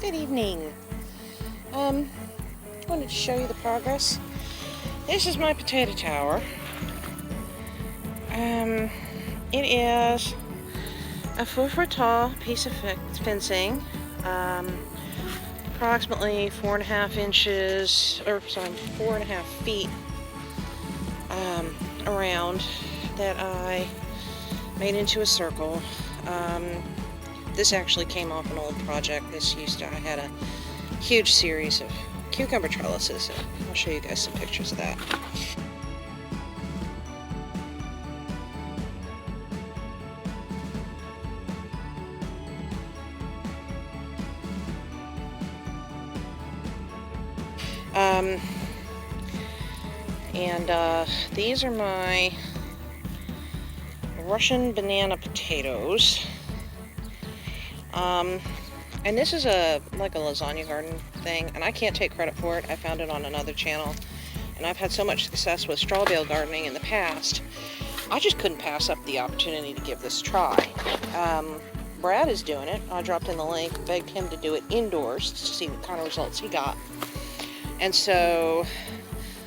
Good evening. Wanted to show you the progress. This is my potato tower. It is a 4-foot tall piece of fencing, approximately 4.5 inches, or sorry, 4.5 feet around, that I made into a circle. This actually came off an old project. I had a huge series of cucumber trellises. I'll show you guys some pictures of that. These are my Russian banana potatoes. And this is like a lasagna garden thing, and I can't take credit for it. I found it on another channel, and I've had so much success with straw bale gardening in the past. I just couldn't pass up the opportunity to give this a try. Brad is doing it. I dropped in the link, begged him to do it indoors to see what kind of results he got. And so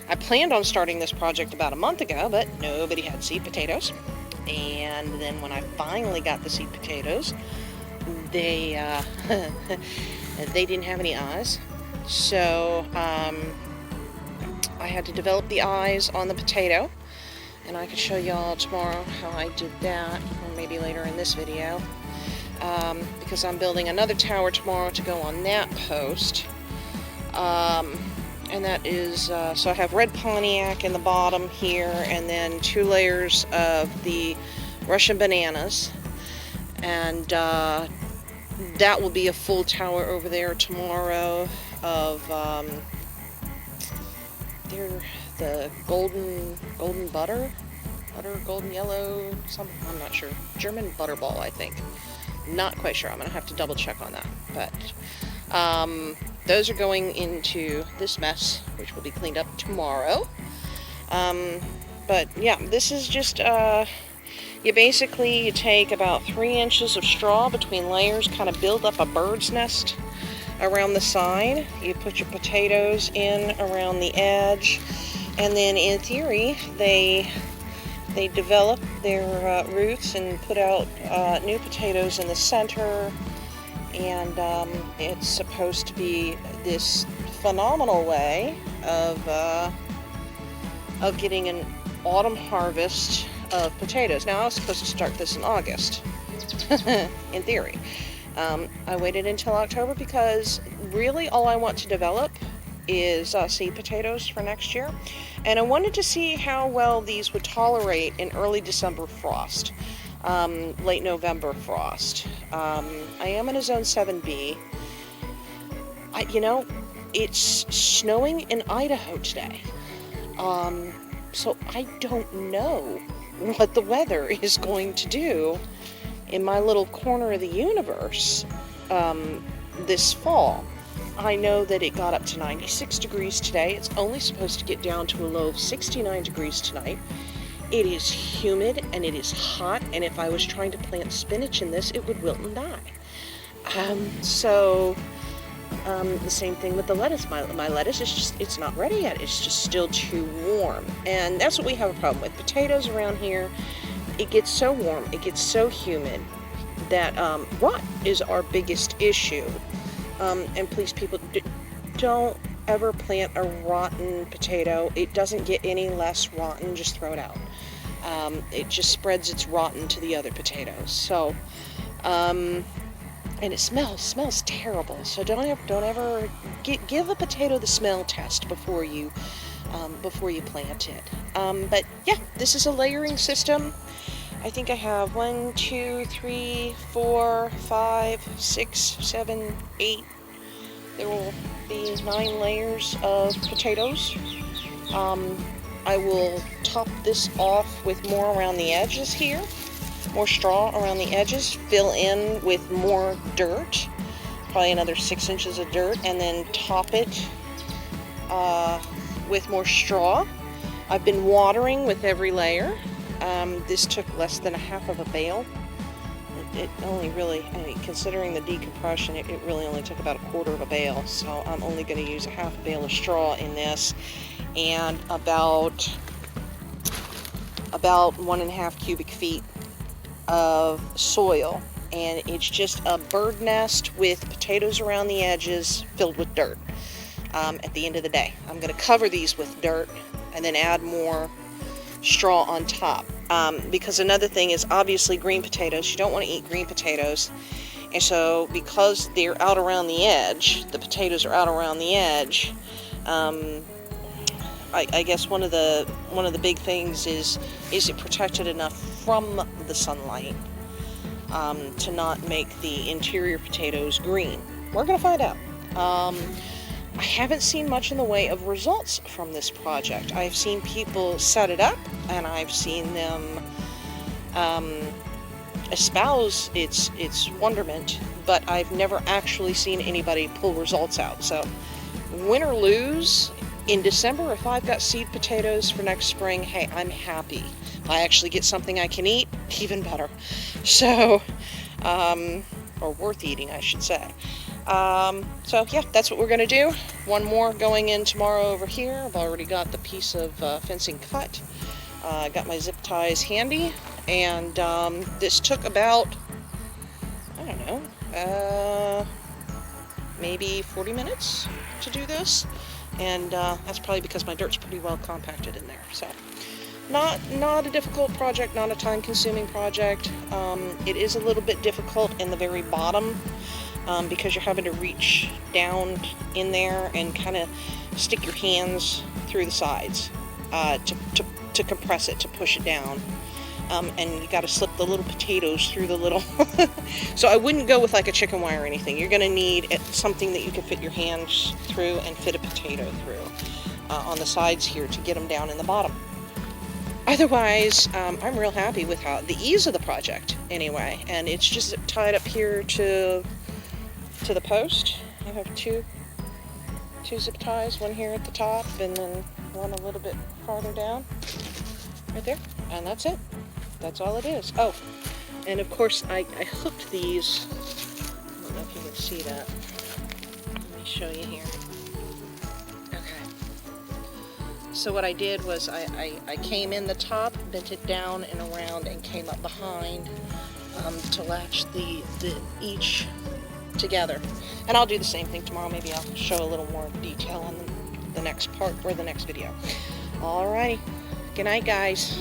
I planned on starting this project about a month ago, but nobody had seed potatoes. And then when I finally got the seed potatoes, they didn't have any eyes. So I had to develop the eyes on the potato, and I could show y'all tomorrow how I did that, or maybe later in this video, because I'm building another tower tomorrow to go on that post. And that is, so I have red Pontiac in the bottom here, and then 2 layers of the Russian bananas, and that will be a full tower over there tomorrow of they're the golden yellow, something, I'm not sure, German butterball, I think. Not quite sure. I'm gonna have to double check on that, but those are going into this mess, which will be cleaned up tomorrow. But yeah, this is just, you take about 3 inches of straw between layers, kind of build up a bird's nest around the side. You put your potatoes in around the edge, and then in theory, they develop their roots and put out new potatoes in the center. And it's supposed to be this phenomenal way of getting an autumn harvest of potatoes. Now, I was supposed to start this in August, in theory. I waited until October because really all I want to develop is seed potatoes for next year. And I wanted to see how well these would tolerate an early December frost. Late November frost. I am in a zone 7B. It's snowing in Idaho today. So I don't know what the weather is going to do in my little corner of the universe this fall. I know that it got up to 96 degrees today. It's only supposed to get down to a low of 69 degrees tonight. It is humid and it is hot, and if I was trying to plant spinach in this, it would wilt and die. The same thing with the lettuce. My lettuce is just, it's not ready yet. It's just still too warm. And that's what we have a problem with. Potatoes around here, it gets so warm, it gets so humid that rot is our biggest issue. And please, people, don't ever plant a rotten potato. It doesn't get any less rotten, just throw it out. It just spreads its rotten to the other potatoes. So, and it smells terrible. So don't ever give a potato the smell test before you plant it. But yeah, this is a layering system. I think I have 1, 2, 3, 4, 5, 6, 7, 8. There will be 9 layers of potatoes. I will top this off with more around the edges here, more straw around the edges, fill in with more dirt, probably another 6 inches of dirt, and then top it with more straw. I've been watering with every layer. This took less than a half of a bale. it only really, I mean, considering the decompression, it really only took about 1/4 of a bale. So I'm only going to use a 1/2 bale of straw in this, and about 1.5 cubic feet of soil. And it's just a bird nest with potatoes around the edges filled with dirt. At the end of the day, I'm going to cover these with dirt and then add more straw on top. Because another thing is, obviously, green potatoes, you don't want to eat green potatoes. And so because they're out around the edge, the potatoes are out around the edge, I guess one of the big things is it protected enough from the sunlight to not make the interior potatoes green? We're going to find out. I haven't seen much in the way of results from this project. I've seen people set it up, and I've seen them espouse its wonderment, but I've never actually seen anybody pull results out. So, win or lose, in December, if I've got seed potatoes for next spring, hey, I'm happy. If I actually get something I can eat, even better. So, or worth eating, I should say. So yeah, that's what we're going to do. One more going in tomorrow over here. I've already got the piece of fencing cut. I got my zip ties handy, and this took about, I don't know, maybe 40 minutes to do this, and that's probably because my dirt's pretty well compacted in there. So not a difficult project, not a time-consuming project. It is a little bit difficult in the very bottom, because you're having to reach down in there and kind of stick your hands through the sides to compress it, to push it down. And you got to slip the little potatoes through the little... So I wouldn't go with like a chicken wire or anything. You're going to need something that you can fit your hands through and fit a potato through on the sides here to get them down in the bottom. Otherwise, I'm real happy with the ease of the project anyway. And it's just tied up here to the post. I have two zip ties, one here at the top and then one a little bit farther down, right there, and that's it. That's all it is. Oh, and of course I hooked these. I don't know if you can see that. Let me show you here. Okay. So what I did was I came in the top, bent it down and around, and came up behind to latch each together. And I'll do the same thing tomorrow. Maybe I'll show a little more detail on the next part or the next video. Alrighty. Good night, guys.